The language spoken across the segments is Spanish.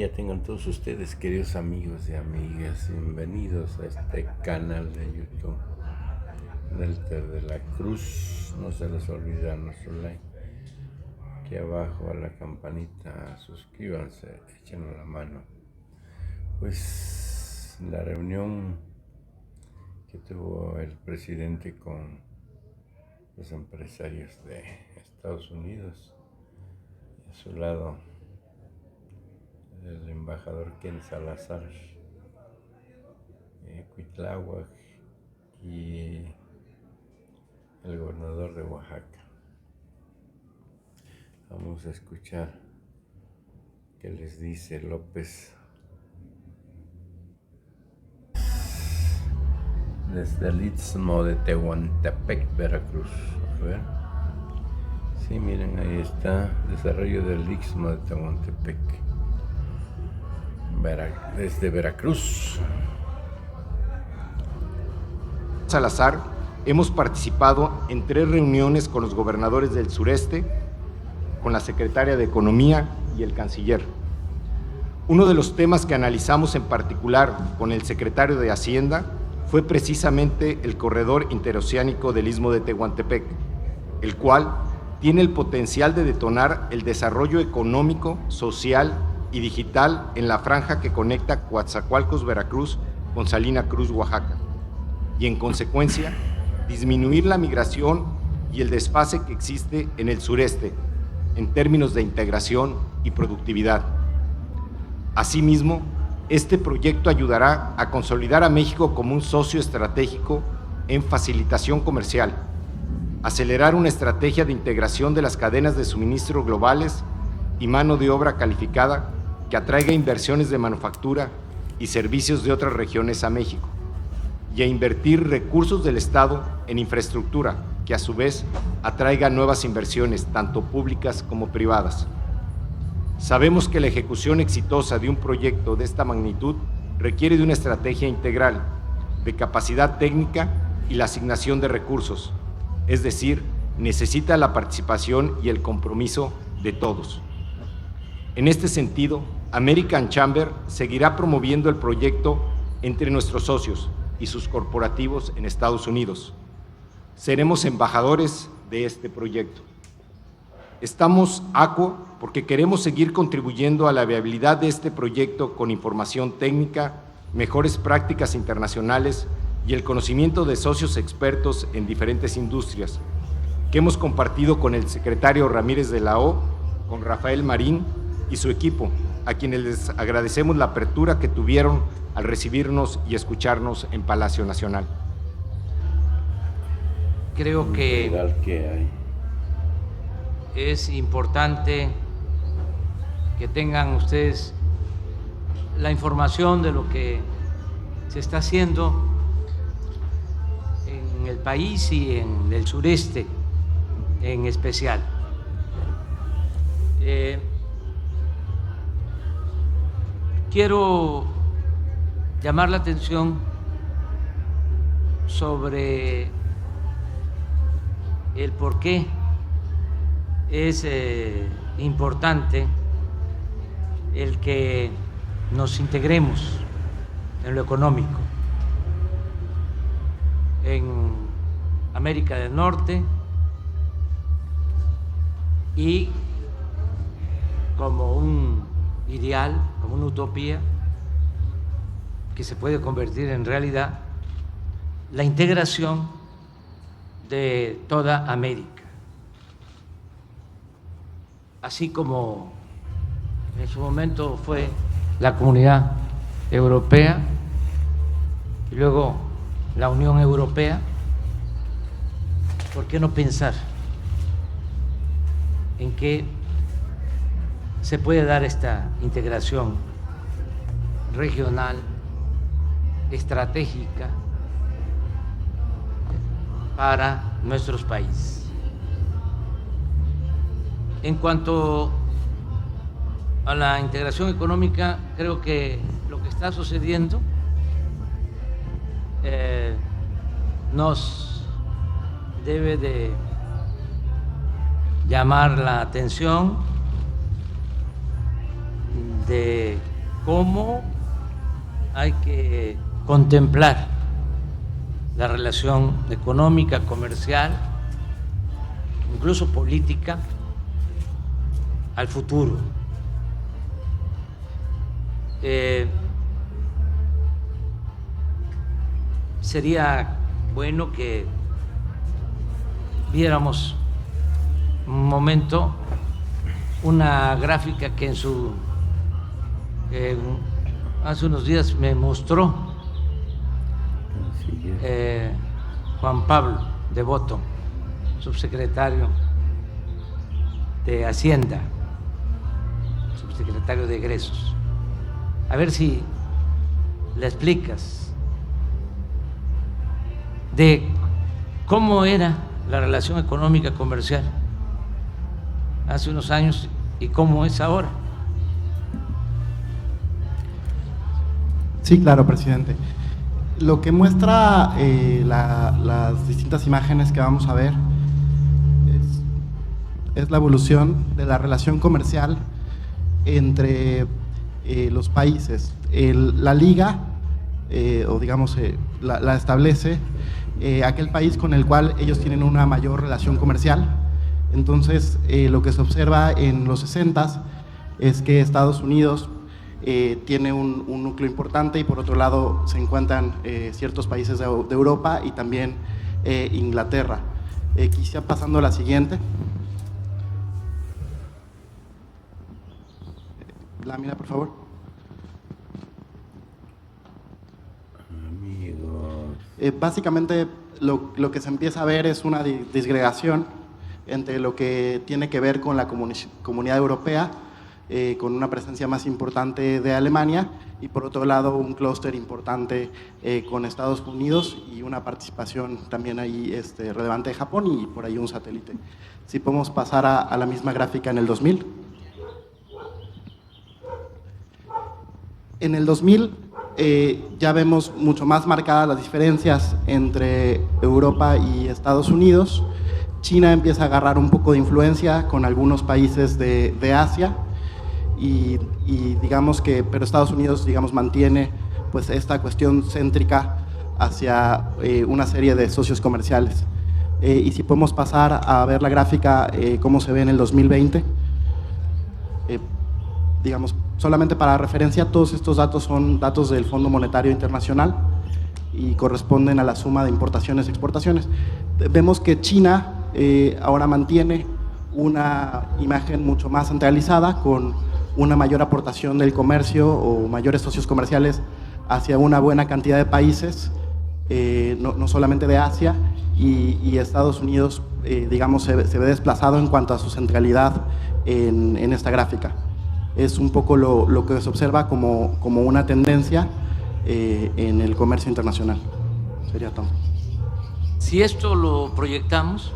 Ya tengan todos ustedes, queridos amigos y amigas, bienvenidos a este canal de YouTube Delta de la Cruz. No se les olvide nuestro like, aquí abajo a la campanita, suscríbanse, échenos la mano. Pues la reunión que tuvo el presidente con los empresarios de Estados Unidos, a su lado el embajador Ken Salazar, Cuitláhuac y el gobernador de Oaxaca. Vamos a escuchar qué les dice López desde el Istmo de Tehuantepec, Veracruz. A ver. Sí, miren, ahí está, desarrollo del Istmo de Tehuantepec, desde Veracruz. Salazar, hemos participado en 3 reuniones con los gobernadores del sureste, con la secretaria de Economía y el canciller. Uno de los temas que analizamos en particular con el secretario de Hacienda fue precisamente el corredor interoceánico del Istmo de Tehuantepec, el cual tiene el potencial de detonar el desarrollo económico, social y digital en la franja que conecta Coatzacoalcos, Veracruz, con Salina Cruz, Oaxaca, y en consecuencia disminuir la migración y el desfase que existe en el sureste en términos de integración y productividad. Asimismo, este proyecto ayudará a consolidar a México como un socio estratégico en facilitación comercial, acelerar una estrategia de integración de las cadenas de suministro globales y mano de obra calificada que atraiga inversiones de manufactura y servicios de otras regiones a México, y a invertir recursos del Estado en infraestructura que a su vez atraiga nuevas inversiones, tanto públicas como privadas. Sabemos que la ejecución exitosa de un proyecto de esta magnitud requiere de una estrategia integral, de capacidad técnica y la asignación de recursos, es decir, necesita la participación y el compromiso de todos. En este sentido, American Chamber seguirá promoviendo el proyecto entre nuestros socios y sus corporativos en Estados Unidos. Seremos embajadores de este proyecto. Estamos ACO porque queremos seguir contribuyendo a la viabilidad de este proyecto con información técnica, mejores prácticas internacionales y el conocimiento de socios expertos en diferentes industrias, que hemos compartido con el secretario Ramírez de la O, con Rafael Marín y su equipo, a quienes les agradecemos la apertura que tuvieron al recibirnos y escucharnos en Palacio Nacional. Creo que es importante que tengan ustedes la información de lo que se está haciendo en el país y en el sureste en especial. Quiero llamar la atención sobre el por qué es importante el que nos integremos en lo económico en América del Norte y como un ideal, como una utopía que se puede convertir en realidad, la integración de toda América, así como en su momento fue la Comunidad Europea y luego la Unión Europea. ¿Por qué no pensar en que se puede dar esta integración regional, estratégica para nuestros países? En cuanto a la integración económica, creo que lo que está sucediendo nos debe de llamar la atención, de cómo hay que contemplar la relación económica, comercial, incluso política, al futuro. Sería bueno que viéramos un momento una gráfica que hace unos días me mostró Juan Pablo Devoto, subsecretario de Hacienda, subsecretario de Egresos. A ver si le explicas de cómo era la relación económica comercial hace unos años y cómo es ahora. Sí, claro, presidente. Lo que muestra las distintas imágenes que vamos a ver es la evolución de la relación comercial entre los países. La liga, o digamos, la establece aquel país con el cual ellos tienen una mayor relación comercial. Entonces, lo que se observa en los 60s es que Estados Unidos tiene un núcleo importante y por otro lado se encuentran ciertos países de Europa y también Inglaterra. Quizá pasando a la siguiente. Lámina, por favor. Amigos. Básicamente lo que se empieza a ver es una disgregación entre lo que tiene que ver con la comunidad europea, con una presencia más importante de Alemania y por otro lado un clúster importante con Estados Unidos y una participación también ahí relevante de Japón y por ahí un satélite. Si podemos pasar a la misma gráfica en el 2000. En el 2000 ya vemos mucho más marcadas las diferencias entre Europa y Estados Unidos. China empieza a agarrar un poco de influencia con algunos países de Asia y digamos que, pero Estados Unidos digamos mantiene pues esta cuestión céntrica hacia una serie de socios comerciales. Y si podemos pasar a ver la gráfica, cómo se ve en el 2020, digamos, solamente para referencia, todos estos datos son datos del Fondo Monetario Internacional y corresponden a la suma de importaciones y exportaciones. Vemos que China ahora mantiene una imagen mucho más centralizada con una mayor aportación del comercio o mayores socios comerciales hacia una buena cantidad de países, no solamente de Asia, y Estados Unidos, digamos, se ve desplazado en cuanto a su centralidad en esta gráfica. Es un poco lo que se observa como una tendencia en el comercio internacional. Sería todo. Si esto lo proyectamos,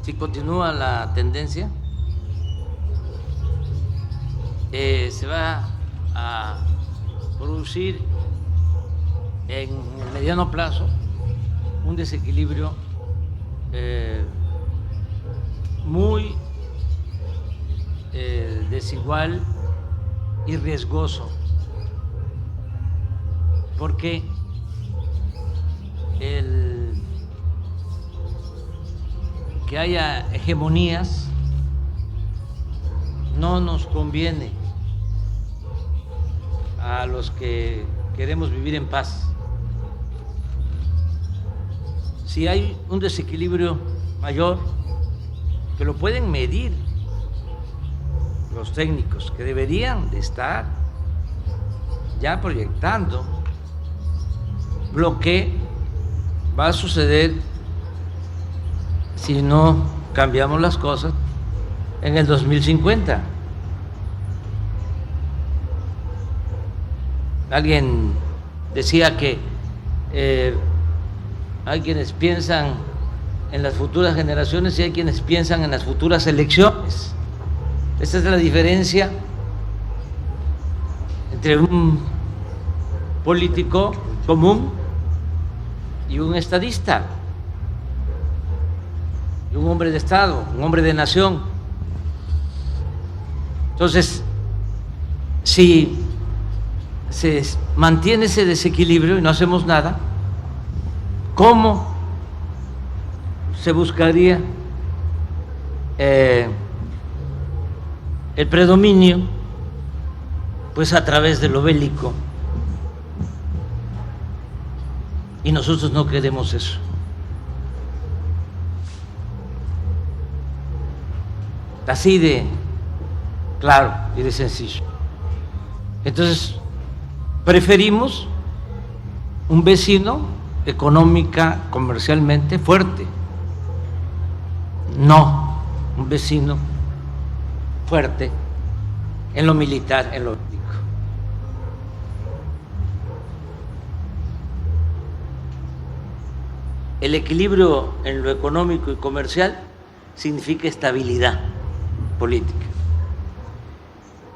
si continúa la tendencia, se va a producir en el mediano plazo un desequilibrio muy desigual y riesgoso, porque el que haya hegemonías no nos conviene a los que queremos vivir en paz. Si hay un desequilibrio mayor, que lo pueden medir los técnicos, que deberían de estar ya proyectando lo que va a suceder si no cambiamos las cosas en el 2050. Alguien decía que hay quienes piensan en las futuras generaciones y hay quienes piensan en las futuras elecciones. Esta es la diferencia entre un político común y un estadista, y un hombre de Estado, un hombre de nación. Entonces, si se mantiene ese desequilibrio y no hacemos nada, ¿cómo se buscaría el predominio? Pues a través de lo bélico. Y nosotros no queremos eso. Así de claro y de sencillo. Entonces, preferimos un vecino económica, comercialmente fuerte, no un vecino fuerte en lo militar, en lo bélico. El equilibrio en lo económico y comercial significa estabilidad política.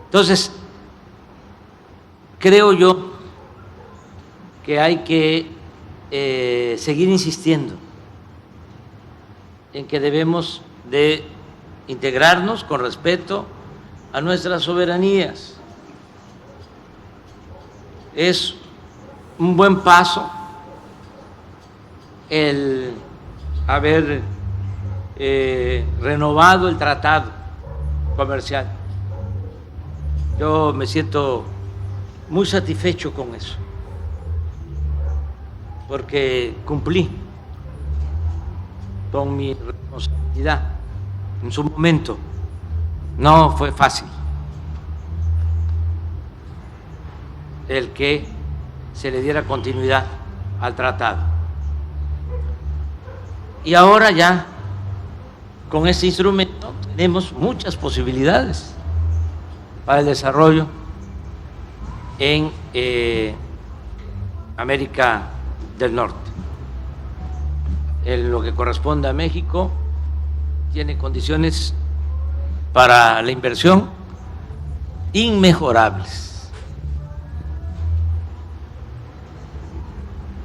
Entonces, creo yo que hay que seguir insistiendo en que debemos de integrarnos con respeto a nuestras soberanías. Es un buen paso el haber renovado el tratado comercial. Yo me siento muy satisfecho con eso, porque cumplí con mi responsabilidad en su momento. No fue fácil el que se le diera continuidad al tratado. Y ahora ya, con este instrumento, tenemos muchas posibilidades para el desarrollo en América del Norte. En lo que corresponde a México, tiene condiciones para la inversión inmejorables.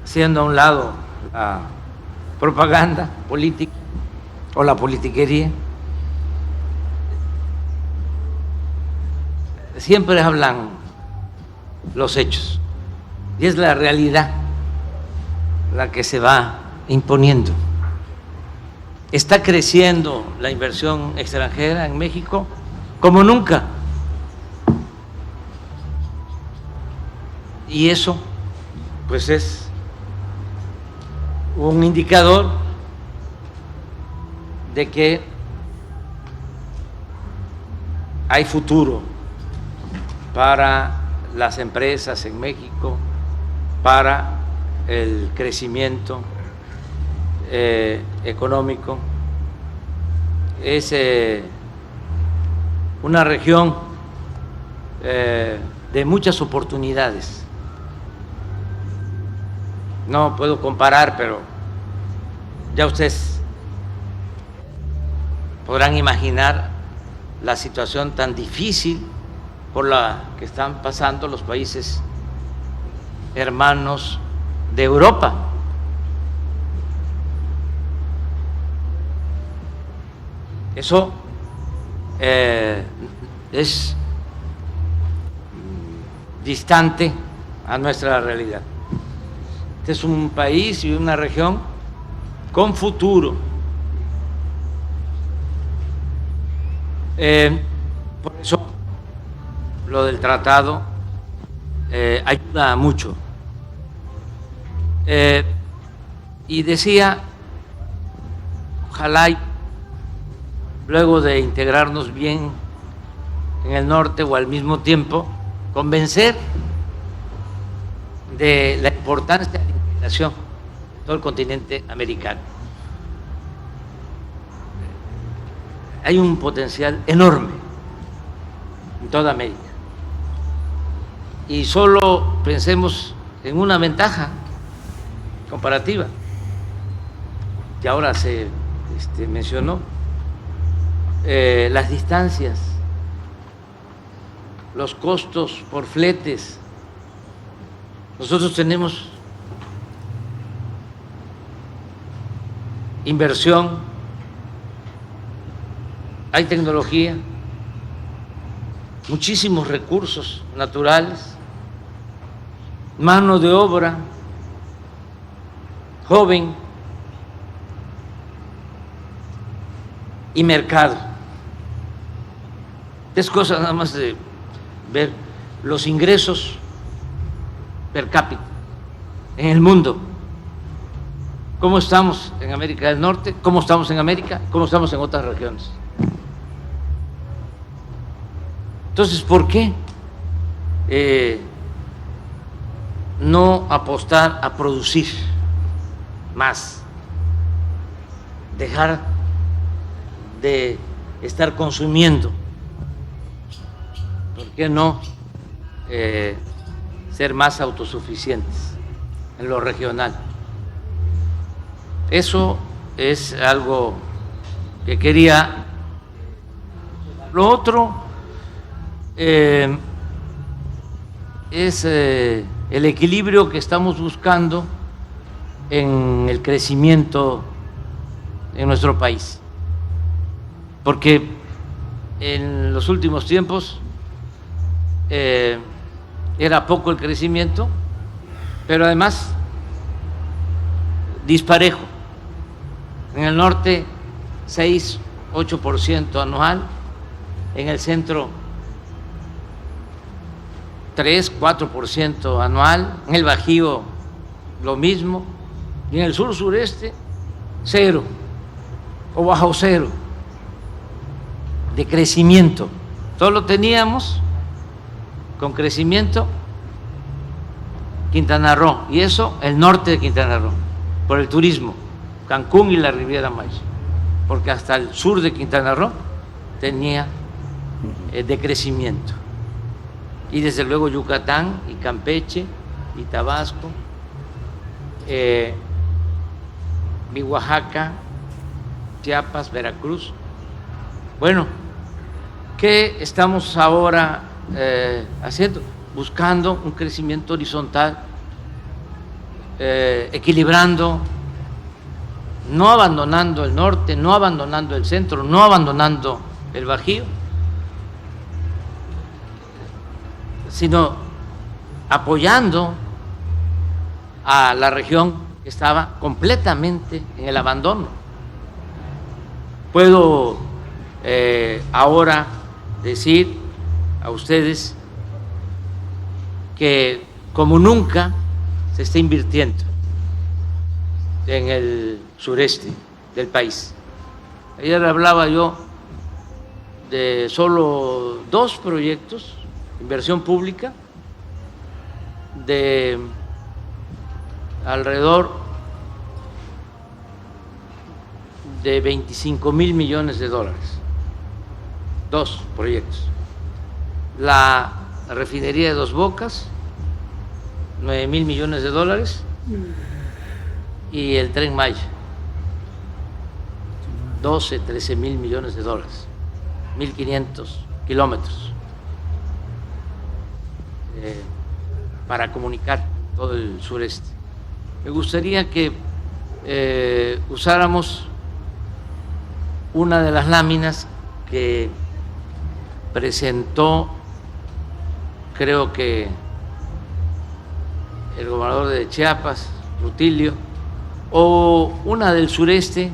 Haciendo a un lado la propaganda política o la politiquería, siempre hablan los hechos y es la realidad la que se va imponiendo. Está creciendo la inversión extranjera en México como nunca, y eso pues es un indicador de que hay futuro para las empresas en México, para el crecimiento económico. Es una región de muchas oportunidades. No puedo comparar, pero ya ustedes podrán imaginar la situación tan difícil por la que están pasando los países hermanos de Europa. Eso es distante a nuestra realidad. Este es un país y una región con futuro. Por eso lo del tratado ayuda mucho. Y decía, ojalá luego de integrarnos bien en el norte o al mismo tiempo, convencer de la importancia de la integración de todo el continente americano. Hay un potencial enorme en toda América. Y solo pensemos en una ventaja comparativa que ahora se mencionó, las distancias, los costos por fletes. Nosotros tenemos inversión, hay tecnología, muchísimos recursos naturales, mano de obra joven y mercado. Es cosa nada más de ver los ingresos per cápita en el mundo. ¿Cómo estamos en América del Norte? ¿Cómo estamos en América? ¿Cómo estamos en otras regiones? Entonces, ¿por qué no apostar a producir más? Dejar de estar consumiendo. ¿Por qué no ser más autosuficientes en lo regional? Eso es algo que quería. Lo otro es el equilibrio que estamos buscando en el crecimiento en nuestro país, porque en los últimos tiempos era poco el crecimiento, pero además disparejo. En el norte 6-8% anual, en el centro 3-4% anual, en el Bajío lo mismo, y en el sur sureste 0 o bajo 0 de crecimiento. Solo teníamos con crecimiento Quintana Roo, y eso el norte de Quintana Roo, por el turismo, Cancún y la Riviera Maya, porque hasta el sur de Quintana Roo tenía decrecimiento. Y desde luego Yucatán y Campeche y Tabasco, y Oaxaca, Chiapas, Veracruz. Bueno, ¿qué estamos ahora haciendo? Buscando un crecimiento horizontal, equilibrando, no abandonando el norte, no abandonando el centro, no abandonando el Bajío, sino apoyando a la región que estaba completamente en el abandono. Puedo ahora decir a ustedes que como nunca se está invirtiendo en el sureste del país. Ayer hablaba yo de solo 2 proyectos, inversión pública, de alrededor de 25,000 millones de dólares. 2 proyectos. La refinería de Dos Bocas, 9,000 millones de dólares, y el Tren Maya, 13,000 millones de dólares, 1,500 kilómetros para comunicar todo el sureste. Me gustaría que usáramos una de las láminas que presentó, creo que el gobernador de Chiapas, Rutilio, o una del sureste,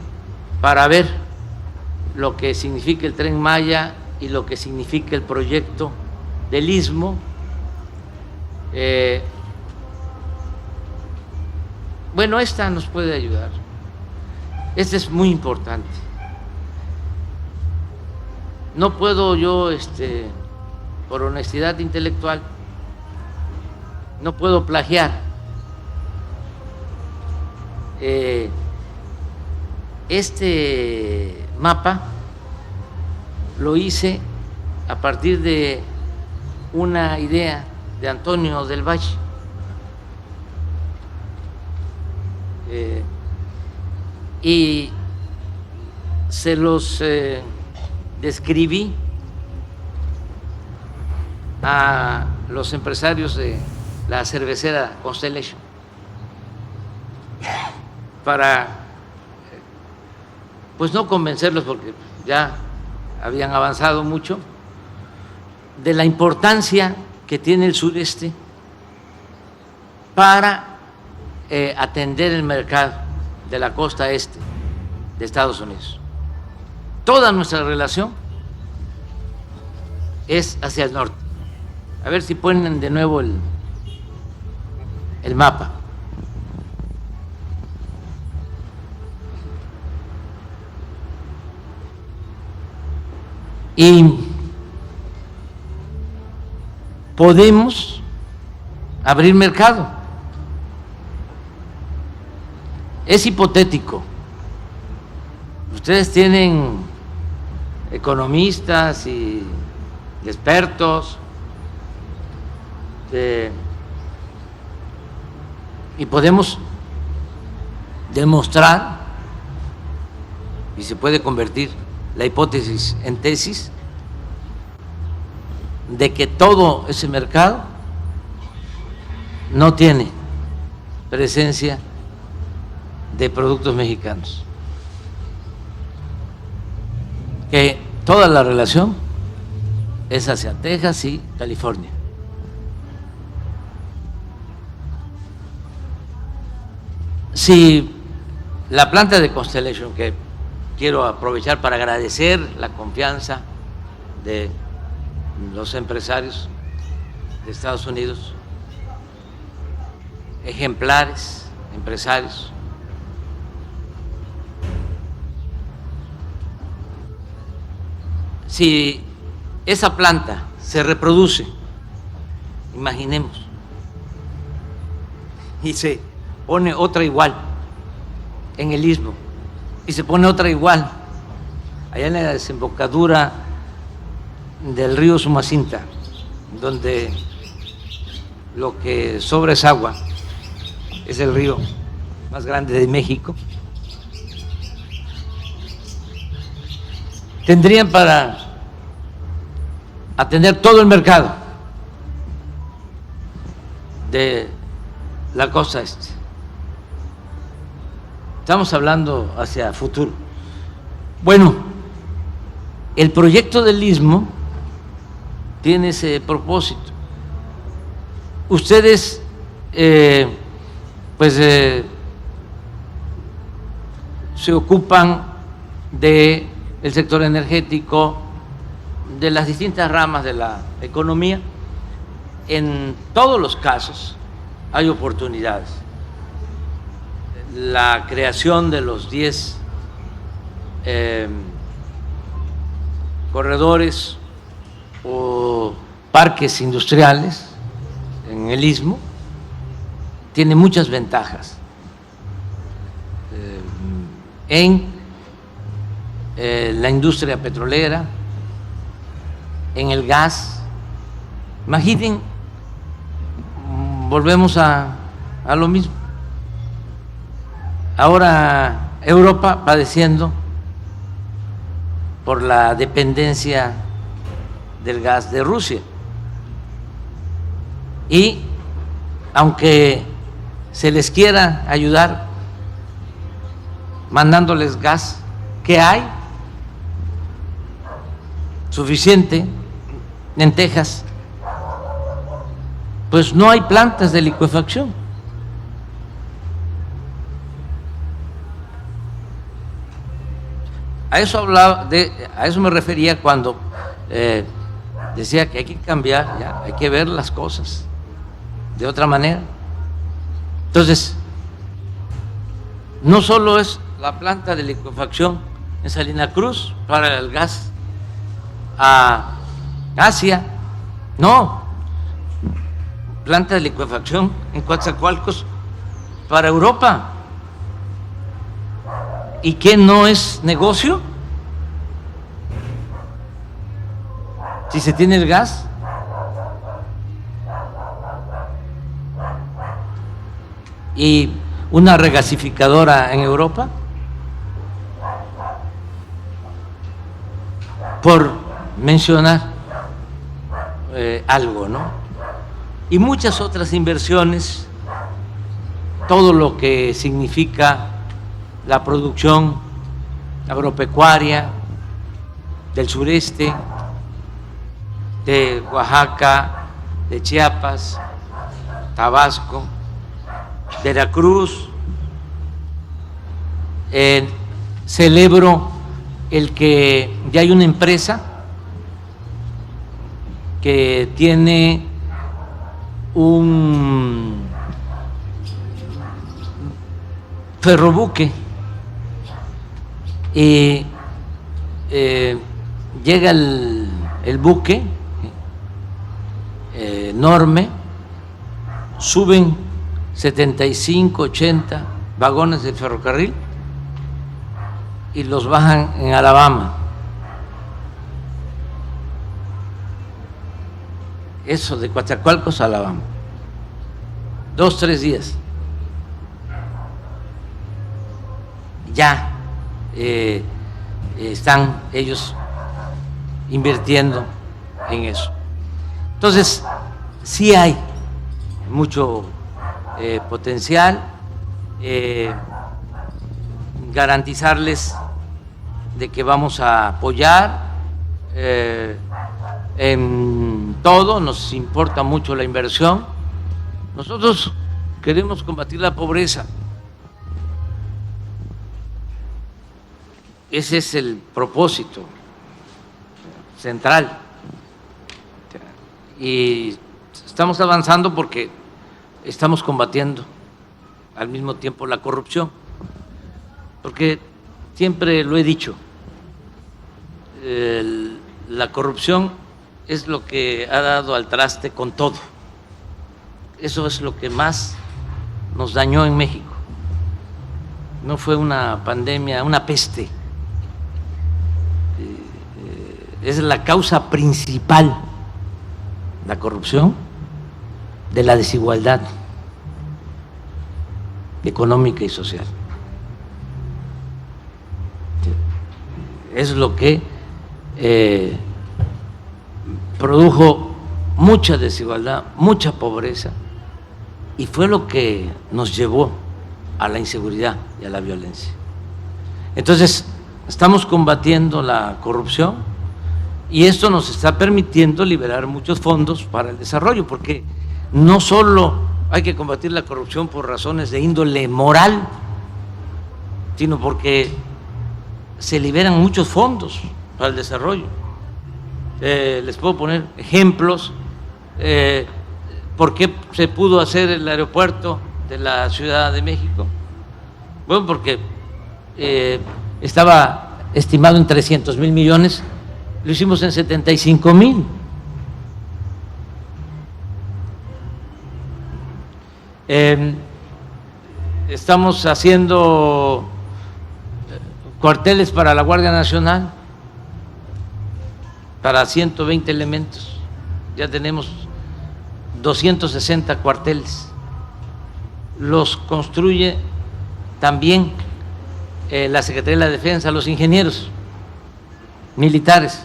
para ver lo que significa el Tren Maya y lo que significa el proyecto del Istmo. Bueno, esta nos puede ayudar. Esta es muy importante. No puedo yo, por honestidad intelectual, no puedo plagiar. Este mapa lo hice a partir de una idea de Antonio del Valle. Y se los describí a los empresarios de la cervecera Constellation para, pues, no convencerlos, porque ya habían avanzado mucho, de la importancia que tiene el sureste para atender el mercado de la costa este de Estados Unidos. Toda nuestra relación es hacia el norte. A ver si ponen de nuevo el mapa. Y podemos abrir mercado. Es hipotético. Ustedes tienen economistas y expertos y podemos demostrar, y se puede convertir la hipótesis en tesis, de que todo ese mercado no tiene presencia de productos mexicanos, que toda la relación es hacia Texas y California. Si la planta de Constellation, que quiero aprovechar para agradecer la confianza de los empresarios de Estados Unidos, ejemplares, empresarios, si esa planta se reproduce, imaginemos, y se pone otra igual en el Istmo, y se pone otra igual allá en la desembocadura del río Sumacinta, donde lo que sobra es agua, es el río más grande de México, tendrían para atender todo el mercado de la costa este. Estamos hablando hacia futuro. Bueno, el proyecto del Istmo tiene ese propósito. Ustedes, se ocupan del sector energético, de las distintas ramas de la economía. En todos los casos hay oportunidades. La creación de los 10 corredores o parques industriales en el Istmo tiene muchas ventajas en la industria petrolera, en el gas. Imaginen, volvemos a lo mismo. Ahora Europa padeciendo por la dependencia del gas de Rusia. Y aunque se les quiera ayudar mandándoles gas, que hay suficiente en Texas, pues no hay plantas de licuefacción. A eso me refería cuando decía que hay que cambiar, ya, hay que ver las cosas de otra manera. Entonces, no solo es la planta de licuefacción en Salina Cruz para el gas a Asia, no, planta de licuefacción en Coatzacoalcos para Europa. ¿Y qué no es negocio? Si se tiene el gas. Y una regasificadora en Europa, por mencionar algo, ¿no? Y muchas otras inversiones, todo lo que significa la producción agropecuaria del sureste, de Oaxaca, de Chiapas, Tabasco, Veracruz. Celebro el que ya hay una empresa que tiene un ferrobuque y llega el buque enorme, suben 75, 80 vagones de ferrocarril y los bajan en Alabama. Eso de Coatzacoalcos a Alabama. 2, 3 días. Ya están ellos invirtiendo en eso. Entonces, sí hay mucho potencial, garantizarles de que vamos a apoyar en todo, nos importa mucho la inversión. Nosotros queremos combatir la pobreza. Ese es el propósito central. Y estamos avanzando porque estamos combatiendo al mismo tiempo la corrupción. Porque siempre lo he dicho, la corrupción es lo que ha dado al traste con todo. Eso es lo que más nos dañó en México. No fue una pandemia, una peste. Es la causa principal, la corrupción, de la desigualdad económica y social. Es lo que produjo mucha desigualdad, mucha pobreza, y fue lo que nos llevó a la inseguridad y a la violencia. Entonces, estamos combatiendo la corrupción y esto nos está permitiendo liberar muchos fondos para el desarrollo, porque no solo hay que combatir la corrupción por razones de índole moral, sino porque se liberan muchos fondos para el desarrollo. Les puedo poner ejemplos. ¿Por qué se pudo hacer el aeropuerto de la Ciudad de México? Bueno, porque estaba estimado en 300,000 millones, lo hicimos en 75,000. Estamos haciendo cuarteles para la Guardia Nacional, para 120 elementos. Ya tenemos 260 cuarteles. Los construye también la Secretaría de la Defensa, los ingenieros militares.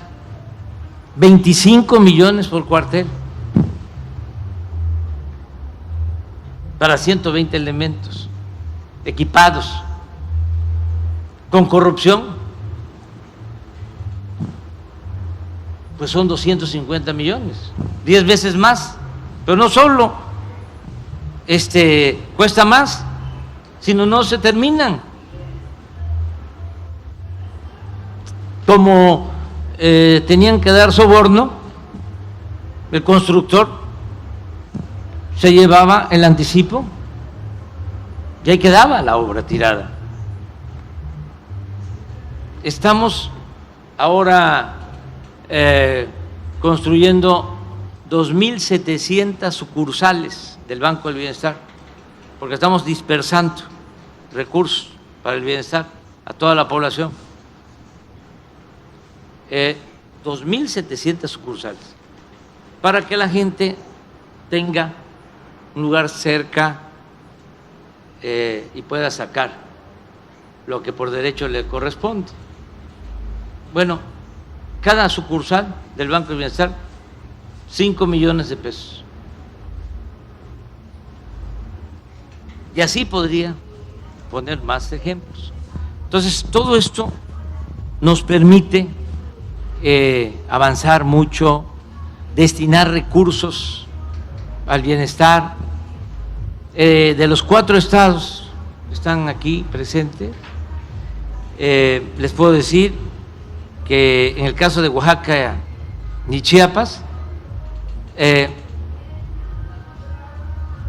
25 millones por cuartel para 120 elementos equipados. Con corrupción, pues son 250 millones, 10 veces más. Pero no solo cuesta más, sino no se terminan. Como tenían que dar soborno, el constructor se llevaba el anticipo y ahí quedaba la obra tirada. Estamos ahora construyendo 2.700 sucursales del Banco del Bienestar, porque estamos dispersando recursos para el bienestar a toda la población. 2.700 sucursales, para que la gente tenga un lugar cerca y pueda sacar lo que por derecho le corresponde. Bueno, cada sucursal del Banco del Bienestar, 5 millones de pesos. Y así podría poner más ejemplos. Entonces, todo esto nos permite avanzar mucho, destinar recursos al bienestar, De los 4 estados que están aquí presentes, les puedo decir que en el caso de Oaxaca y Chiapas, en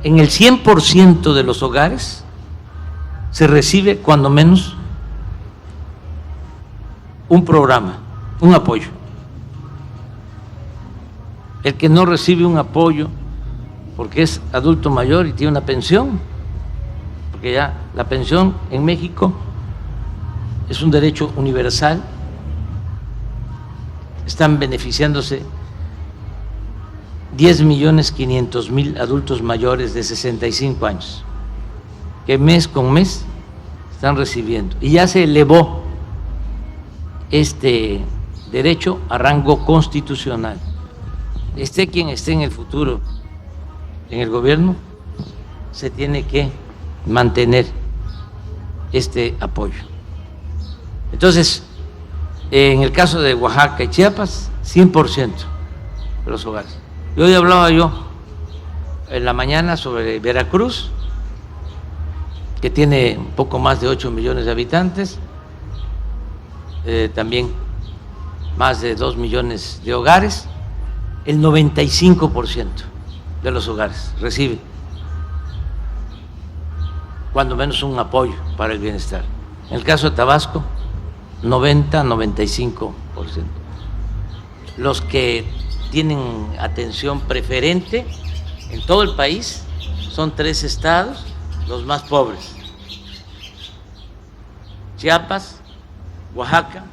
el 100% de los hogares se recibe cuando menos un programa, un apoyo. El que no recibe un apoyo porque es adulto mayor y tiene una pensión, porque ya la pensión en México es un derecho universal, están beneficiándose 10.500.000 adultos mayores de 65 años, que mes con mes están recibiendo. Y ya se elevó este derecho a rango constitucional. Esté quien esté en el futuro en el gobierno, se tiene que mantener este apoyo. Entonces, en el caso de Oaxaca y Chiapas, 100% de los hogares. Y hoy hablaba yo en la mañana sobre Veracruz, que tiene un poco más de 8 millones de habitantes, también más de 2 millones de hogares, el 95% de los hogares recibe cuando menos un apoyo para el bienestar. En el caso de Tabasco, 90-95%. Los que tienen atención preferente en todo el país son 3 estados, los más pobres: Chiapas, Oaxaca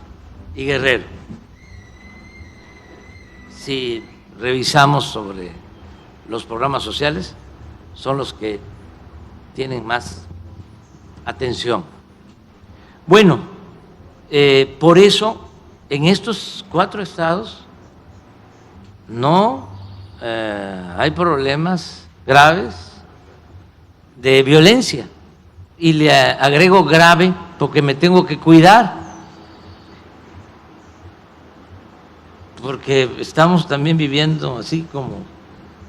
y Guerrero. Si revisamos sobre los programas sociales, son los que tienen más atención. Bueno, por eso en estos 4 estados no hay problemas graves de violencia, y le agrego grave porque me tengo que cuidar, porque estamos también viviendo, así como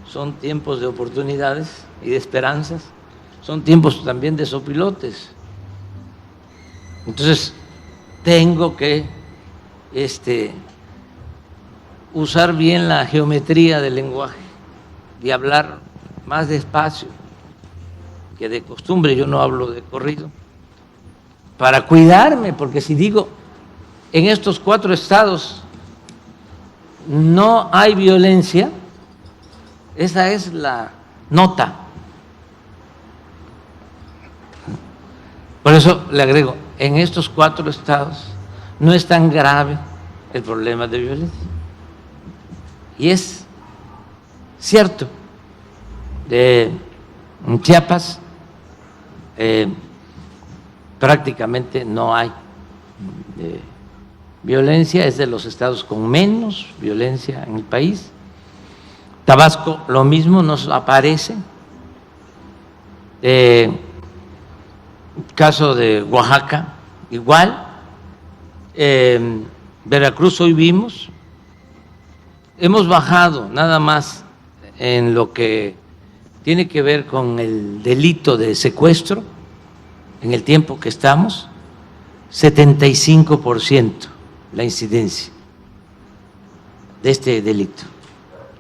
son tiempos de oportunidades y de esperanzas, son tiempos también de sopilotes. Entonces tengo que usar bien la geometría del lenguaje y hablar más despacio que de costumbre. Yo no hablo de corrido para cuidarme, porque si digo en estos 4 estados no hay violencia, esa es la nota. Por eso le agrego, en estos 4 estados no es tan grave el problema de violencia. Y es cierto, en Chiapas prácticamente no hay violencia, es de los estados con menos violencia en el país. Tabasco lo mismo, nos aparece. Caso de Oaxaca igual. Veracruz hoy vimos, hemos bajado nada más en lo que tiene que ver con el delito de secuestro, en el tiempo que estamos, 75% la incidencia de este delito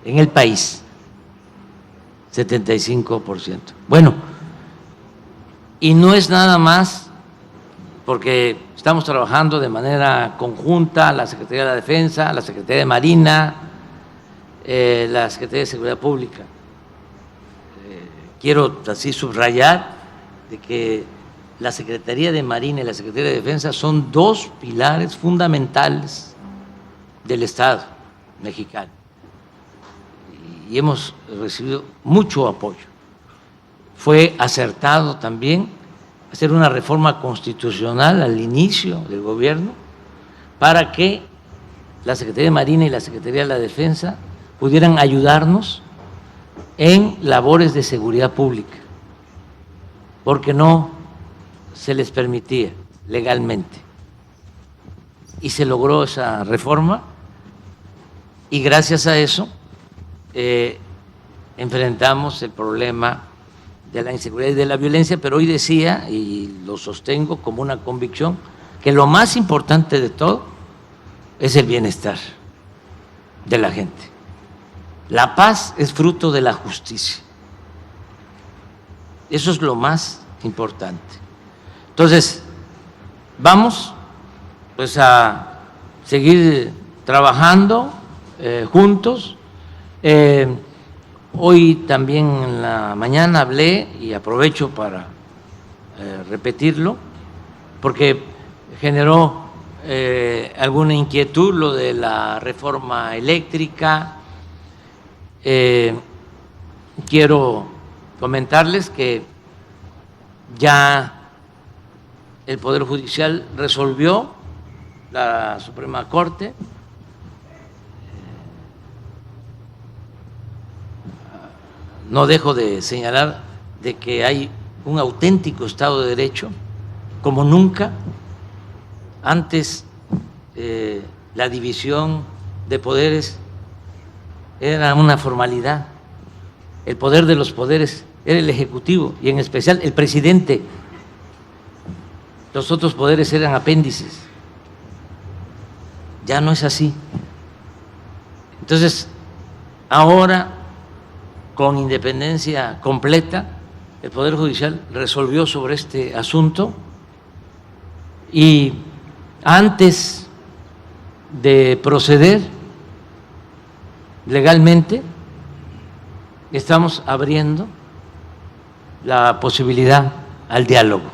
en el país, 75%. Bueno, y no es nada más porque estamos trabajando de manera conjunta, la Secretaría de la Defensa, la Secretaría de Marina, la Secretaría de Seguridad Pública. Quiero así subrayar de que la Secretaría de Marina y la Secretaría de Defensa son 2 pilares fundamentales del Estado mexicano y hemos recibido mucho apoyo. Fue acertado también hacer una reforma constitucional al inicio del gobierno para que la Secretaría de Marina y la Secretaría de la Defensa pudieran ayudarnos en labores de seguridad pública, porque no se les permitía legalmente. Y se logró esa reforma y gracias a eso enfrentamos el problema de la inseguridad y de la violencia, pero hoy decía, y lo sostengo como una convicción, que lo más importante de todo es el bienestar de la gente. La paz es fruto de la justicia. Eso es lo más importante. Entonces, vamos pues a seguir trabajando juntos. Hoy también en la mañana hablé, y aprovecho para repetirlo, porque generó alguna inquietud lo de la reforma eléctrica. Quiero comentarles que ya el Poder Judicial resolvió, la Suprema Corte, no dejo de señalar de que hay un auténtico Estado de Derecho, como nunca. Antes la división de poderes era una formalidad. El poder de los poderes era el Ejecutivo y en especial el presidente. Los otros poderes eran apéndices. Ya no es así. Entonces, ahora, con independencia completa, el Poder Judicial resolvió sobre este asunto, y antes de proceder legalmente, estamos abriendo la posibilidad al diálogo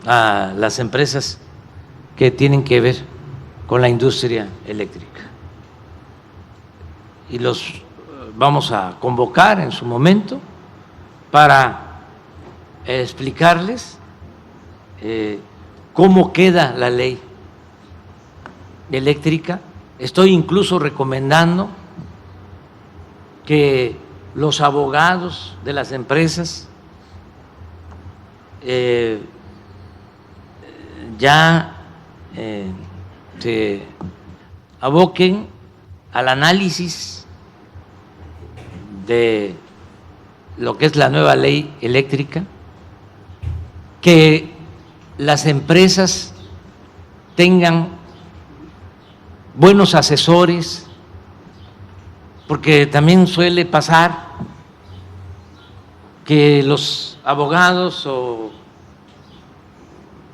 a las empresas que tienen que ver con la industria eléctrica. Y los vamos a convocar en su momento para explicarles cómo queda la ley eléctrica. Estoy incluso recomendando que los abogados de las empresas ya se aboquen al análisis de lo que es la nueva ley eléctrica, que las empresas tengan buenos asesores, porque también suele pasar que los abogados o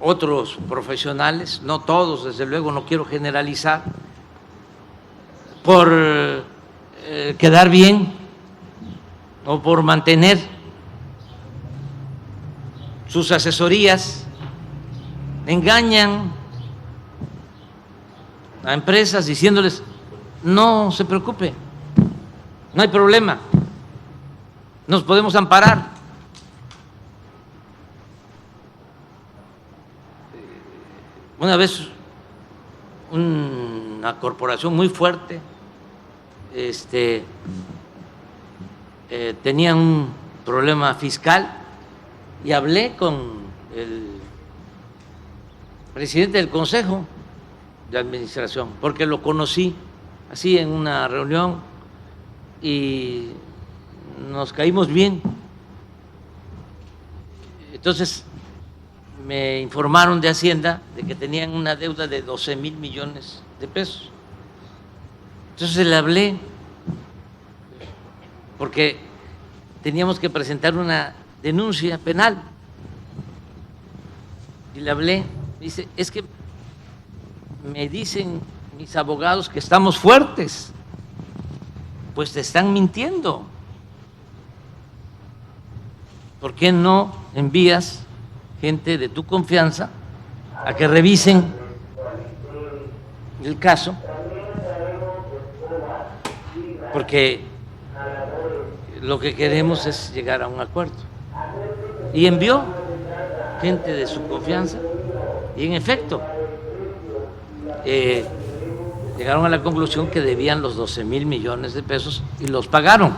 otros profesionales, no todos, desde luego, no quiero generalizar, por quedar bien o por mantener sus asesorías, engañan a empresas diciéndoles: no se preocupe, no hay problema, nos podemos amparar. Una vez una corporación muy fuerte tenía un problema fiscal, y hablé con el presidente del Consejo de Administración, porque lo conocí así en una reunión y nos caímos bien. Entonces me informaron de Hacienda de que tenían una deuda de 12,000 millones de pesos. Entonces le hablé porque teníamos que presentar una denuncia penal, y le hablé. Dice: es que me dicen mis abogados que estamos fuertes. Pues te están mintiendo. ¿Por qué no envías gente de tu confianza a que revisen el caso? Porque lo que queremos es llegar a un acuerdo. Y envió gente de su confianza, y en efecto llegaron a la conclusión que debían los 12,000 millones de pesos y los pagaron.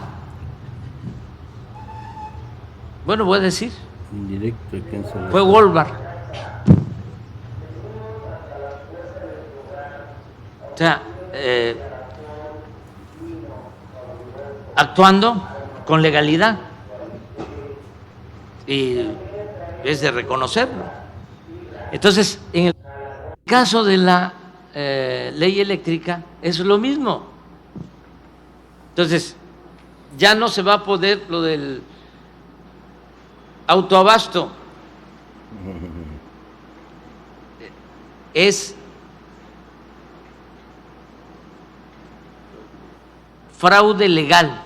Bueno, voy a decir, Indirecto, ¿quién se lo fue sabe? Wolvar. O sea, actuando con legalidad. y es de reconocerlo. Entonces, en el caso de la ley eléctrica es lo mismo. Entonces, ya no se va a poder lo del autoabasto. Es fraude legal.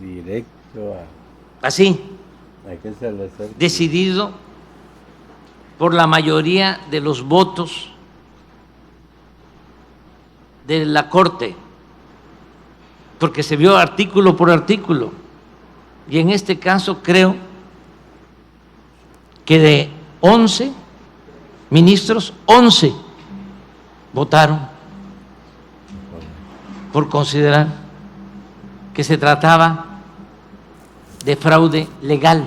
Directo Así, a qué se le hace. decidido por la mayoría de los votos de la Corte, porque se vio artículo por artículo. Y en este caso creo que de 11 ministros, 11 votaron por considerar que se trataba de fraude legal.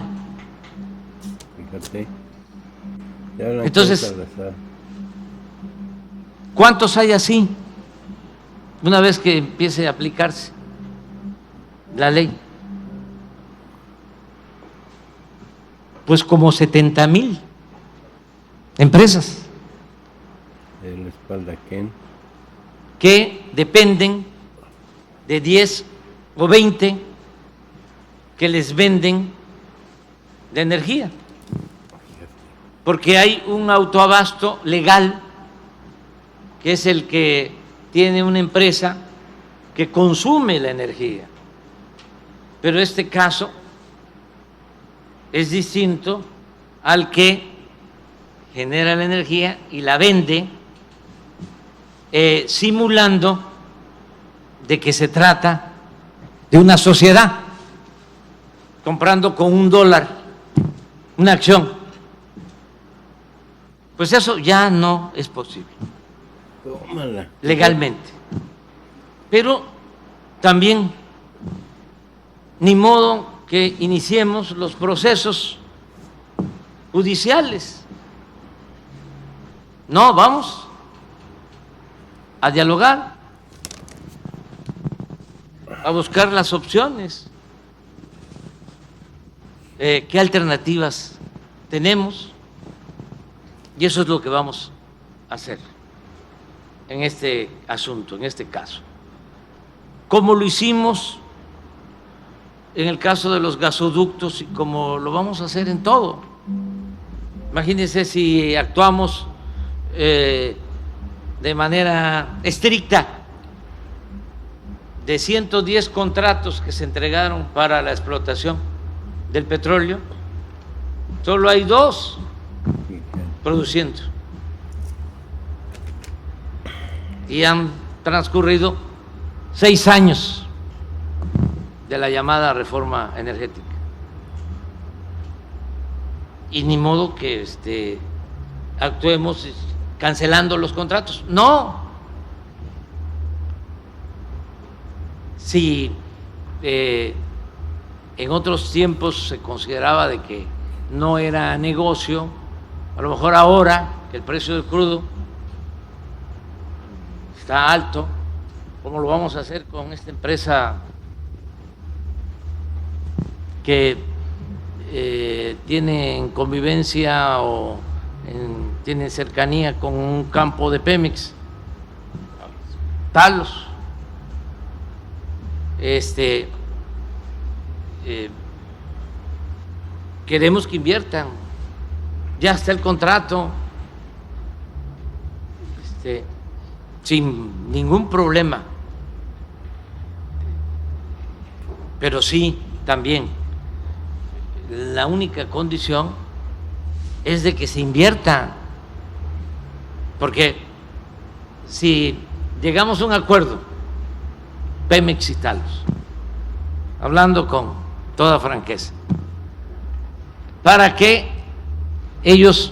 Fíjate. Ya hablan Entonces, que es Salazar. ¿Cuántos hay así? Una vez que empiece a aplicarse la ley. Pues como 70,000 empresas De la espalda, ¿quién? que dependen de 10 o 20 que les venden de energía, porque hay un autoabasto legal que es el que tiene una empresa que consume la energía, pero este caso es distinto al que genera la energía y la vende simulando de que se trata de una sociedad comprando con $1 una acción. Pues eso ya no es posible Tómala. legalmente. Pero también ni modo que iniciemos los procesos judiciales. No, vamos a dialogar, a buscar las opciones. ¿Qué alternativas tenemos? Y eso es lo que vamos a hacer en este asunto, en este caso. Como lo hicimos en el caso de los gasoductos y como lo vamos a hacer en todo. Imagínense si actuamos de manera estricta. De 110 contratos que se entregaron para la explotación del petróleo, solo hay 2 produciendo. Y han transcurrido 6 años de la llamada reforma energética. Y ni modo que actuemos cancelando los contratos. No. Si en otros tiempos se consideraba de que no era negocio, a lo mejor ahora que el precio del crudo está alto, ¿cómo lo vamos a hacer con esta empresa que tiene convivencia o tiene cercanía con un campo de Pemex? Talos. Queremos que inviertan, ya está el contrato, sin ningún problema, pero sí también la única condición es de que se invierta, porque si llegamos a un acuerdo, Pemex y Talos, hablando con toda franqueza, para que ellos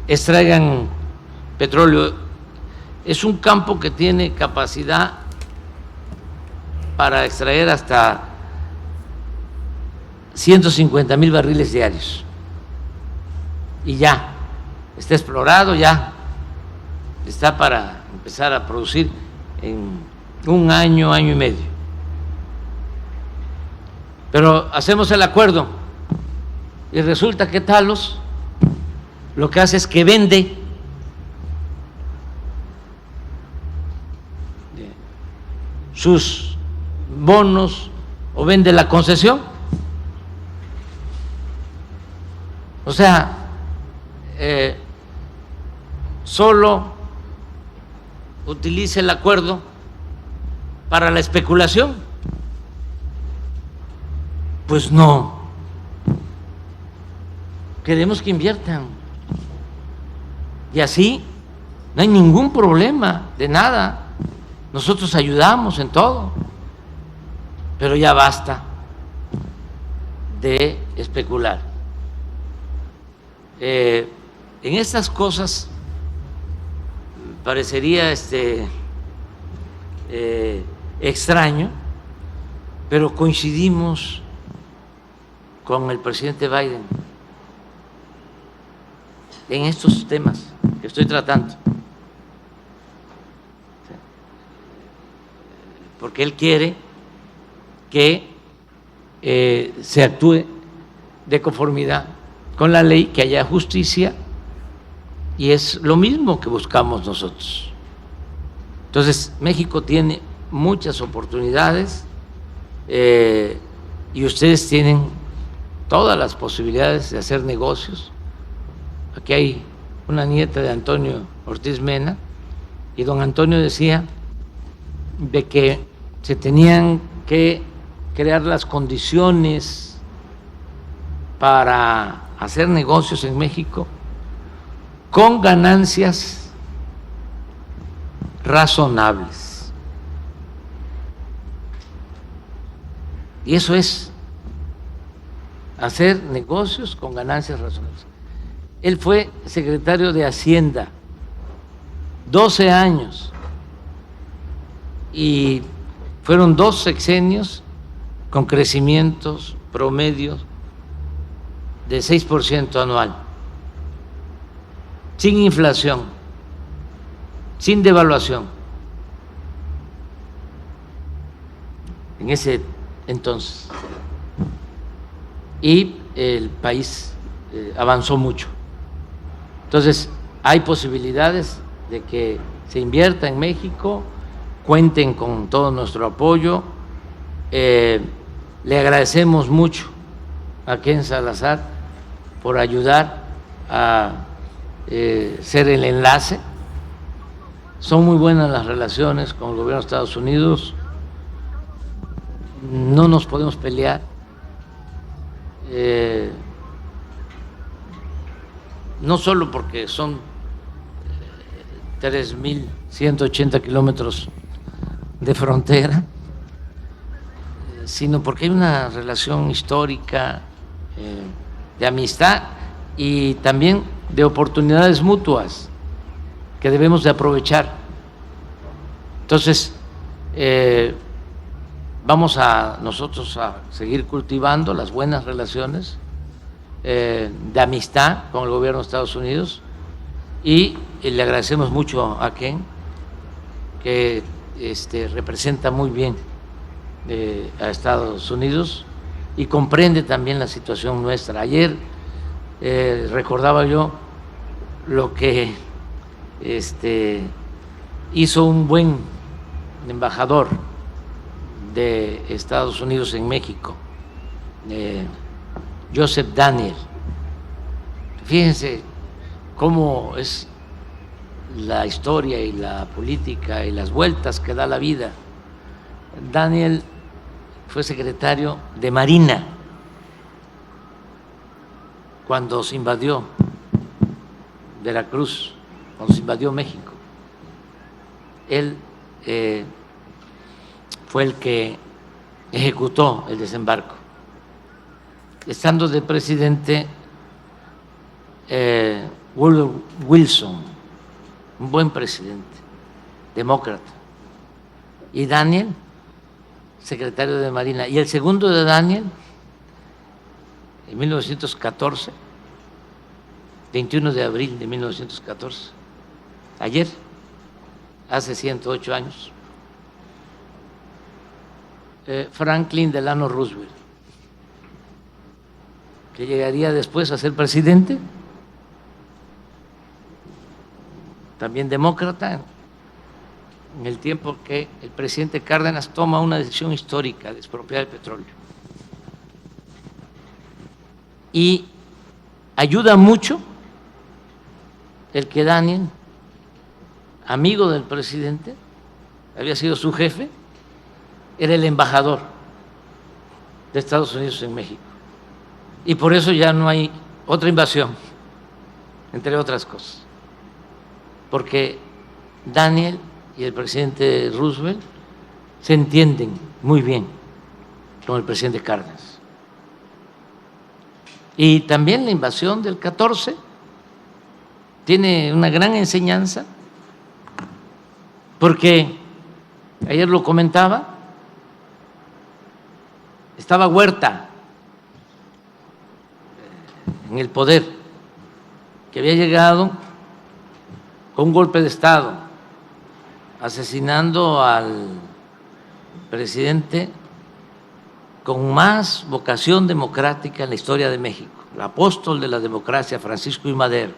extraigan petróleo, es un campo que tiene capacidad para extraer hasta 150,000 barriles diarios, y ya está explorado, ya está para empezar a producir en 1 año, año y medio. Pero hacemos el acuerdo Y resulta que Talos lo que hace es que vende sus bonos o vende la concesión. O sea, solo utiliza el acuerdo para la especulación. Pues no. Queremos que inviertan. Y así no hay ningún problema de nada. Nosotros ayudamos en todo. Pero ya basta de especular. En estas cosas parecería extraño, pero coincidimos con el presidente Biden en estos temas que estoy tratando, porque él quiere que se actúe de conformidad con la ley, que haya justicia, y es lo mismo que buscamos nosotros. Entonces, México tiene muchas oportunidades y ustedes tienen todas las posibilidades de hacer negocios. Aquí hay una nieta de Antonio Ortiz Mena, y don Antonio decía de que se tenían que crear las condiciones para hacer negocios en México con ganancias razonables. Y eso es hacer negocios con ganancias razonables. Él fue secretario de Hacienda 12 años y fueron 2 sexenios con crecimientos promedios de 6% anual, sin inflación, sin devaluación. En ese entonces. Y el país avanzó mucho. Entonces, hay posibilidades de que se invierta en México, cuenten con todo nuestro apoyo. Le agradecemos mucho a Ken Salazar por ayudar a ser el enlace. Son muy buenas las relaciones con el gobierno de Estados Unidos, no nos podemos pelear. No solo porque son 3.180 kilómetros de frontera, sino porque hay una relación histórica de amistad y también de oportunidades mutuas que debemos de aprovechar. Entonces, vamos a nosotros a seguir cultivando las buenas relaciones de amistad con el gobierno de Estados Unidos, y le agradecemos mucho a Ken, que representa muy bien a Estados Unidos y comprende también la situación nuestra. Ayer recordaba yo lo que hizo un buen embajador de Estados Unidos en México, Joseph Daniel. Fíjense cómo es la historia y la política y las vueltas que da la vida. Daniel fue secretario de Marina cuando se invadió Veracruz, cuando se invadió México. Él fue el que ejecutó el desembarco. Estando de presidente Woodrow Wilson, un buen presidente, demócrata, y Daniel, secretario de Marina. Y el segundo de Daniel, en 1914, 21 de abril de 1914, ayer, hace 108 años, Franklin Delano Roosevelt. que llegaría después a ser presidente, también demócrata, en el tiempo que el presidente Cárdenas toma una decisión histórica de expropiar el petróleo. Y ayuda mucho el que Daniel, amigo del presidente, había sido su jefe, era el embajador de Estados Unidos en México. Y por eso ya no hay otra invasión, entre otras cosas. Porque Daniel y el presidente Roosevelt se entienden muy bien con el presidente Cárdenas. Y también la invasión del 14 tiene una gran enseñanza, porque ayer lo comentaba, estaba Huerta en el poder, que había llegado con un golpe de Estado, asesinando al presidente con más vocación democrática en la historia de México, el apóstol de la democracia, Francisco I. Madero.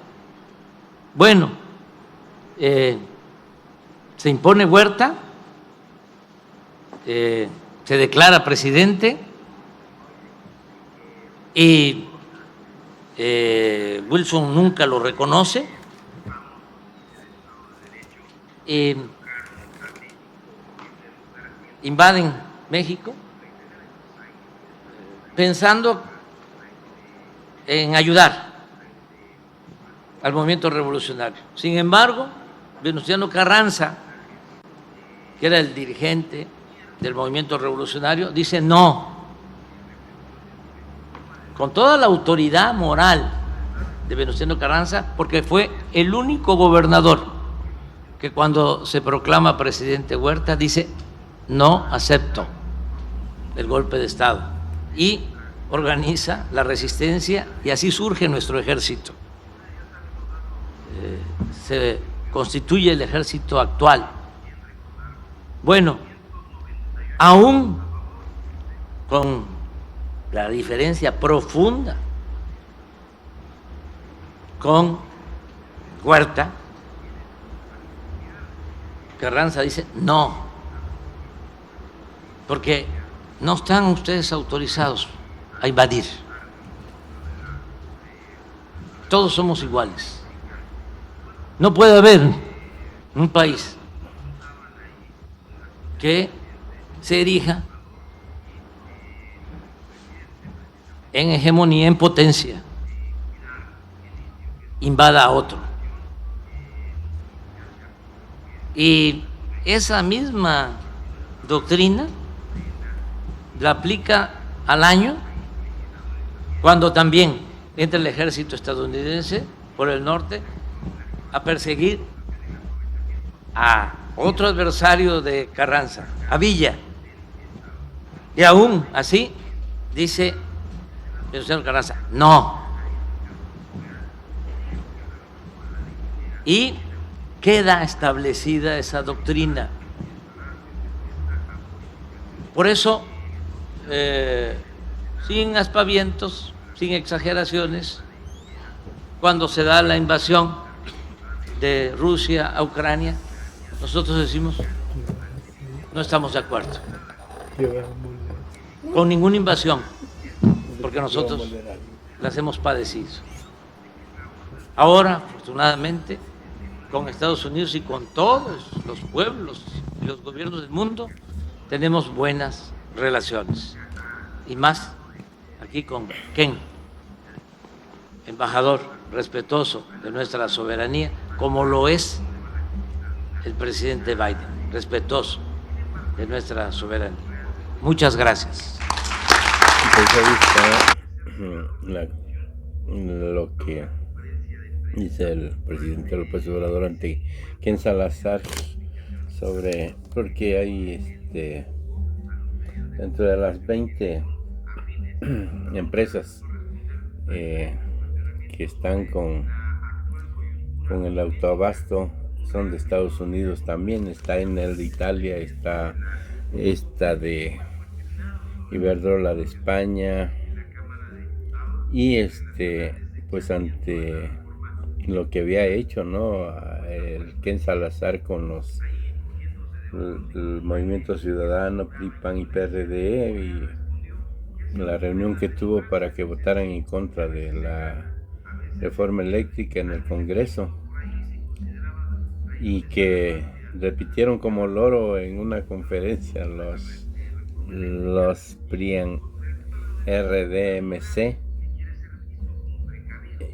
Bueno, se impone Huerta, se declara presidente y Wilson nunca lo reconoce. Invaden México pensando en ayudar al movimiento revolucionario. Sin embargo, Venustiano Carranza, que era el dirigente del movimiento revolucionario, dice no, con toda la autoridad moral de Venustiano Carranza, porque fue el único gobernador que cuando se proclama presidente Huerta dice no acepto el golpe de Estado y organiza la resistencia, y así surge nuestro ejército. Se constituye el ejército actual. Bueno, aún con la diferencia profunda con Huerta, Carranza dice no, porque no están ustedes autorizados a invadir. Todos somos iguales. No puede haber un país que se erija en hegemonía, en potencia, invada a otro. Y esa misma doctrina la aplica al año cuando también entra el ejército estadounidense por el norte a perseguir a otro adversario de Carranza, a Villa. Y aún así dice el señor Carranza, no. Y queda establecida esa doctrina. Por eso, sin aspavientos, sin exageraciones, cuando se da la invasión de Rusia a Ucrania, nosotros decimos, no estamos de acuerdo con ninguna invasión, porque nosotros las hemos padecido. Ahora, afortunadamente, con Estados Unidos y con todos los pueblos y los gobiernos del mundo, tenemos buenas relaciones. Y más aquí con Ken, embajador respetuoso de nuestra soberanía, como lo es el presidente Biden, respetuoso de nuestra soberanía. Muchas gracias. Pues ahí está lo que dice el presidente López Obrador ante Ken Salazar sobre, porque hay dentro de las 20 empresas que están con el autoabasto son de Estados Unidos también. Está Enel de Italia, está esta de Iberdrola de España Y pues ante lo que había hecho, ¿no? El Ken Salazar con el Movimiento Ciudadano, PRI, PAN y PRD, y la reunión que tuvo para que votaran en contra de la reforma eléctrica en el Congreso, y que repitieron como loro en una conferencia los PRIAN RDMC,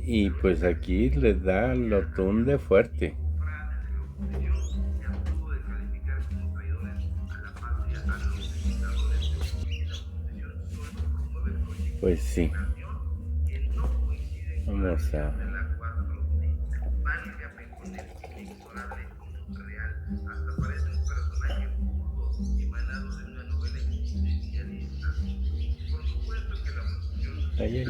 y pues aquí les da lo tunde fuerte. Pues sí, vamos a... Ahí hay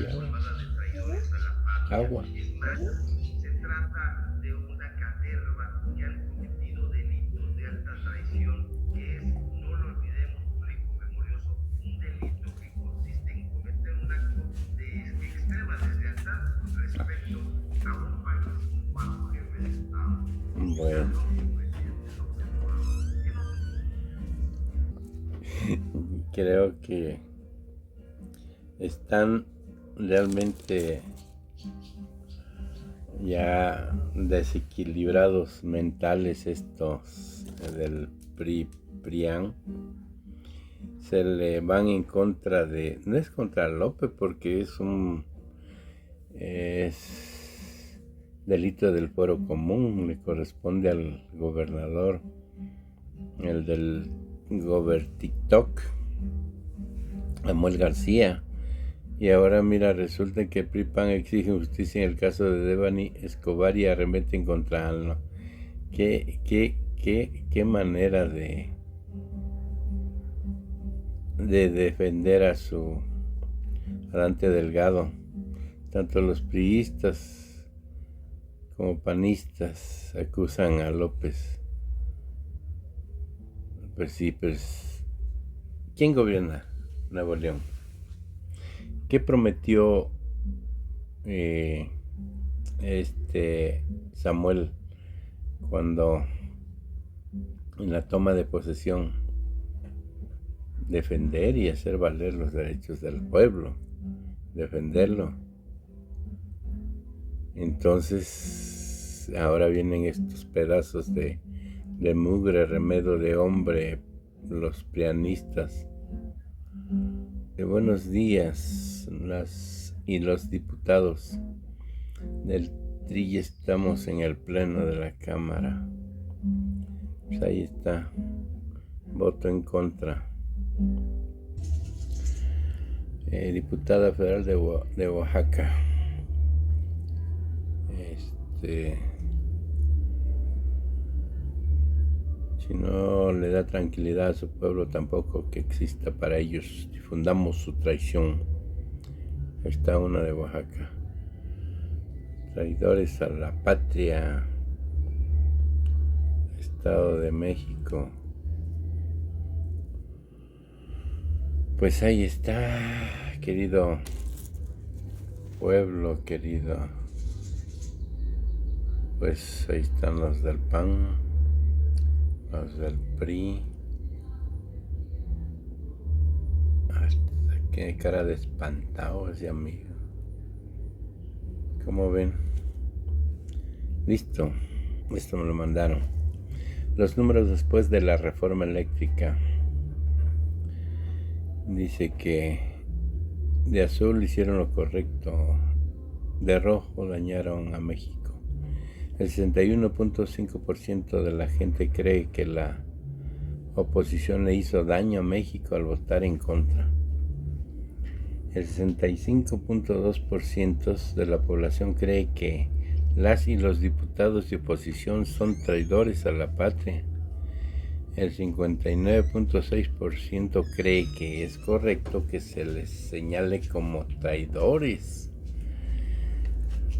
agua. Se trata de una caterva que han cometido delitos de alta traición, que es, no lo olvidemos, público memorioso, un delito que consiste en cometer un acto de extrema deslealtad respecto a un país bajo jefe de Estado. Bueno. Creo que están realmente ya desequilibrados mentales estos del PRIAN. Se le van en contra de, no es contra López porque es delito del fuero común, le corresponde al gobernador, el del GoberTikTok, Samuel García. Y ahora mira, resulta que PRI-PAN exige justicia en el caso de Devani Escobar y arremeten contra ALNO. Qué manera de defender a Dante Delgado. Tanto los priistas como panistas acusan a López. Pues sí, pues ¿quién gobierna Nuevo León? ¿Qué prometió Samuel cuando en la toma de posesión? Defender y hacer valer los derechos del pueblo, defenderlo. Entonces ahora vienen estos pedazos de mugre, remedo de hombre, los prianistas. Buenos días, los diputados del TRI. Estamos en el pleno de la Cámara. Pues ahí está, voto en contra. Diputada federal de Oaxaca. Si no le da tranquilidad a su pueblo, tampoco que exista para ellos. Difundamos su traición. Ahí está una de Oaxaca. Traidores a la patria. Estado de México. Pues ahí está, querido pueblo, querido. Pues ahí están los del PAN, los del PRI. Hasta qué cara de espantado ese amigo. ¿Cómo ven? Listo, esto me lo mandaron. Los números después de la reforma eléctrica. Dice que de azul hicieron lo correcto, de rojo dañaron a México. El 61.5% de la gente cree que la oposición le hizo daño a México al votar en contra. El 65.2% de la población cree que las y los diputados de oposición son traidores a la patria. El 59.6% cree que es correcto que se les señale como traidores.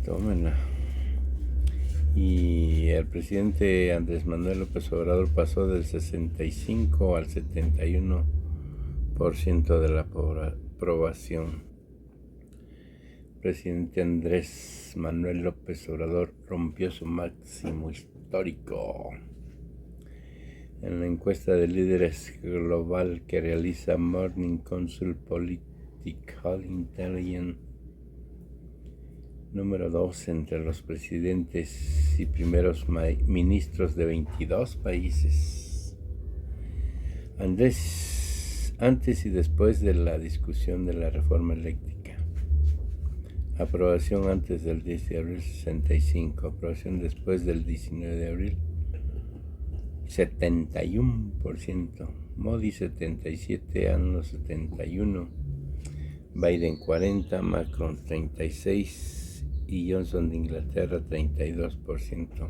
Tómenla. Y el presidente Andrés Manuel López Obrador pasó del 65 al 71% de la aprobación. presidente Andrés Manuel López Obrador rompió su máximo histórico. En la encuesta de líderes global que realiza Morning Consult Political Intelligence, número 2 entre los presidentes y primeros ministros de 22 países. Andrés, antes y después de la discusión de la reforma eléctrica. Aprobación antes del 10 de abril, 65. Aprobación después del 19 de abril, 71%. Modi 77, AMLO 71. Biden 40, Macron 36 y Johnson de Inglaterra 32%.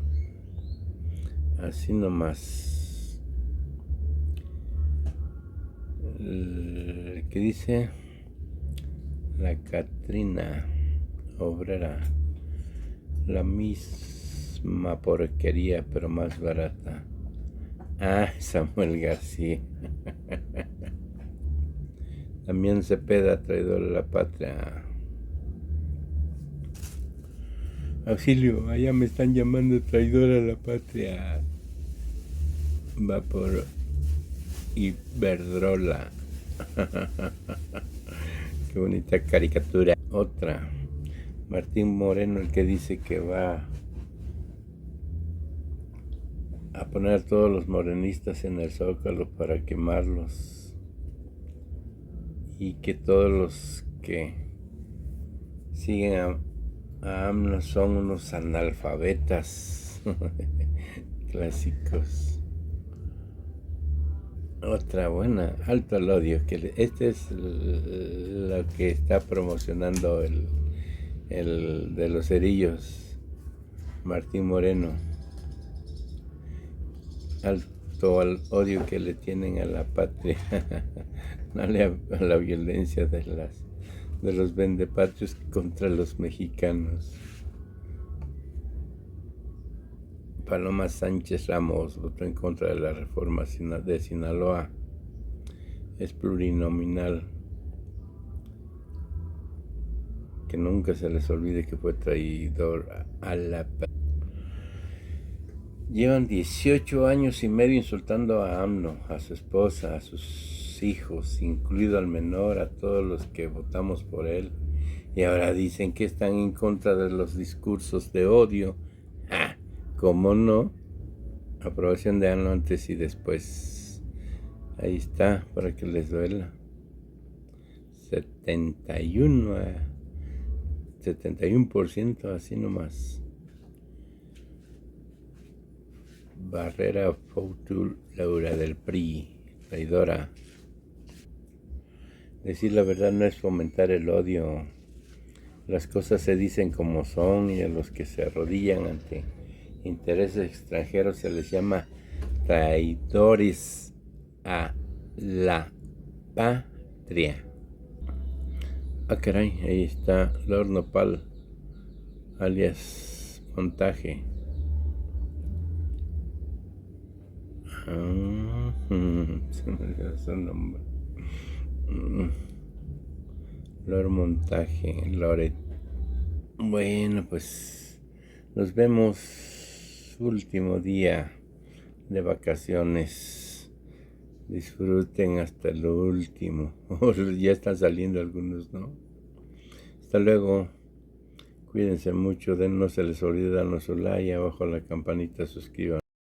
Así nomás. ¿Qué dice? La Catrina obrera, la misma porquería pero más barata. Samuel García. También Cepeda, traidor a la patria. Auxilio, allá me están llamando traidor a la patria. Va por Iberdrola. Qué bonita caricatura. Otra. Martín Moreno, el que dice que va a poner a todos los morenistas en el Zócalo para quemarlos. Y que todos los que siguen a AMLO son unos analfabetas. Clásicos. Otra buena, alto al odio, que este es lo que está promocionando el de los cerillos, Martín Moreno. Alto al odio que le tienen a la patria, no a la violencia de los vendepatrios contra los mexicanos. Paloma Sánchez Ramos votó en contra de la reforma de Sinaloa. Es plurinominal. Que nunca se les olvide que fue traidor a la patria. Llevan 18 años y medio insultando a AMLO, a su esposa, a sus hijos, incluido al menor, a todos los que votamos por él. Y ahora dicen que están en contra de los discursos de odio. ¿Cómo no? Aprobación de AMLO antes y después. Ahí está, para que les duela. 71%, así nomás. Barrera Foutul, Laura del PRI, traidora. Decir la verdad no es fomentar el odio. Las cosas se dicen como son y a los que se arrodillan ante intereses extranjeros se les llama traidores a la patria. Caray, ahí está Lord Nopal, alias Montaje. Se me olvidó su nombre. Lord Montaje, Loret. Bueno, pues nos vemos último día de vacaciones. Disfruten hasta lo último. Ya están saliendo algunos, ¿no? Hasta luego. Cuídense mucho. No se les olvide darnos su like. Abajo la campanita, suscriban.